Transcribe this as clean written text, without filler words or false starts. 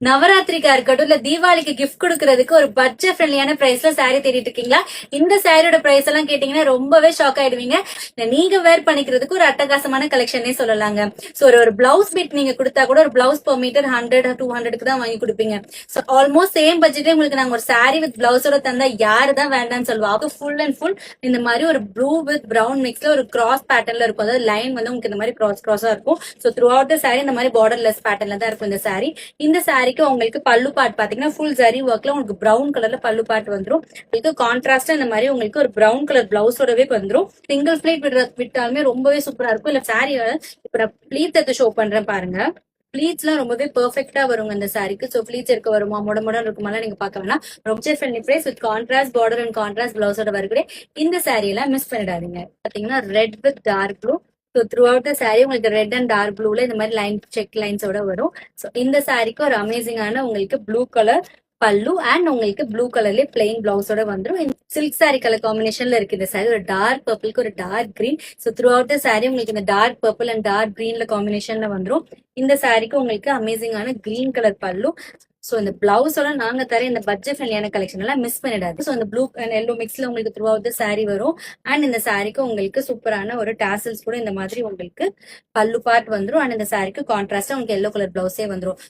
நவராத்திரிக்கா இருக்கட்டும் இல்ல தீபாவளிக்கு கிஃப்ட் கொடுக்கறதுக்கு ஒரு பட்ஜெட் ஃப்ரெண்ட்லியான பிரைஸ்ல சாரி தேடிட்டு இருக்கீங்களா? இந்த சாரியோட பிரைஸ் எல்லாம் கேட்டீங்கன்னா ரொம்பவே ஷாக் ஆயிடுவீங்க. நீங்க வேர் பண்ணிக்கிறதுக்கு ஒரு அட்டகாசமான கலெக்ஷனே சொல்லலாங்க. சோ ஒரு பிளவுஸ் பிட் நீங்க கொடுத்தா கூட ஒரு பிளவுஸ் பெர் மீட்டர் 100-200க்கு தான் வாங்கி கொடுப்பீங்க. சோ ஆல்மோஸ்ட் சேம் பட்ஜெட்டே உங்களுக்கு நாங்க ஒரு சாரி வித் பிளவுஸோட தந்தா யாரு தான் வேண்டாம்னு சொல்லுவா. அது ஃபுல் அண்ட் ஃபுல் இந்த மாதிரி ஒரு ப்ளூ வித் பிரவுன் மிக்ஸ்ல ஒரு கிராஸ் பேட்டர்ன்ல இருக்கும். அதாவது லைன் வந்து உங்களுக்கு இந்த மாதிரி கிராஸா இருக்கும். So through out the sorry இந்த மாதிரி பார்டர்லெஸ் பேட்டர்ன்ல தான் இருக்கும் இந்த சாரி. இந்த சாரிக்கு உங்களுக்கு பல்லு பார்ட் பாத்தீங்கன்னா ஃபுல் ஜரி ஒர்க்ல உங்களுக்கு பிரவுன் கலர்ல பல்லு பார்ட் வந்துரும். உங்களுக்கு கான்ட்ராஸ்டா இந்த மாதிரி உங்களுக்கு ஒரு பிரவுன் கலர் பிளவுஸோடவே வந்துரும். சிங்கிள் பிளீட் விட்டாலுமே ரொம்பவே சூப்பரா இருக்கும். இல்ல சாரியோட இப்ப நான் பிளீட் எடுத்து ஷோ பண்றேன் பாருங்க. பிளீட்ஸ் எல்லாம் ரொம்பவே பெர்ஃபெக்ட்டா வருங்க இந்த சாரிக்கு. சோ பிளீட்ஸ் இருக்க வருமா முட இருக்குமாலாம் நீங்க பார்க்க வேணாம். Budget friendly price with contrast border and contrast பிளவுஸோட வரக்கூடிய இந்த சாரி எல்லாம் மிஸ் பண்ணிடாதீங்க. பாத்தீங்கன்னா red with dark blue. So throughout the sari உங்களுக்கு ரெட் அண்ட் டார்க் ப்ளூல இந்த மாதிரி லைன் செக் லைன்ஸோட வரும். ஸோ இந்த சாரிக்கு ஒரு அமேசிங்கான உங்களுக்கு ப்ளூ கலர் பல்லு அண்ட் உங்களுக்கு ப்ளூ கலர்லயே பிளெயின் பிளவுஸோட வந்துடும். சில்க் சாரி கலர் காம்பினேஷன்ல இருக்கு இந்த சாரி. ஒரு டார்க் பர்பிளுக்கு ஒரு dark green. So throughout the sari உங்களுக்கு இந்த டார்க் பர்பிள் அண்ட் டார்க் கிரீன்ல காம்பினேஷன்ல வந்துடும். இந்த சாரிக்கு உங்களுக்கு அமேசிங்கான கிரீன் கலர் பல்லு. சோ இந்த பிளவுஸோட நாங்க தர இந்த பட்ஜெட் ஃப்ரெண்ட்லியான கலெக்ஷன் எல்லாம் மிஸ் பண்ணிடாது. சோ இந்த ப்ளூ அண்ட் எல்லோ மிக்ஸ்ல உங்களுக்கு த்ரூ அவுட் சாரி வரும். அண்ட் இந்த சாரிக்கு உங்களுக்கு சூப்பரான ஒரு டாசல்ஸ் கூட இந்த மாதிரி உங்களுக்கு பல்லு பார்ட் வந்துடும். அண்ட் இந்த சாரிக்கு கான்ட்ராஸ்டா உங்களுக்கு எல்லோ கலர் பிளவுஸே வந்துடும்.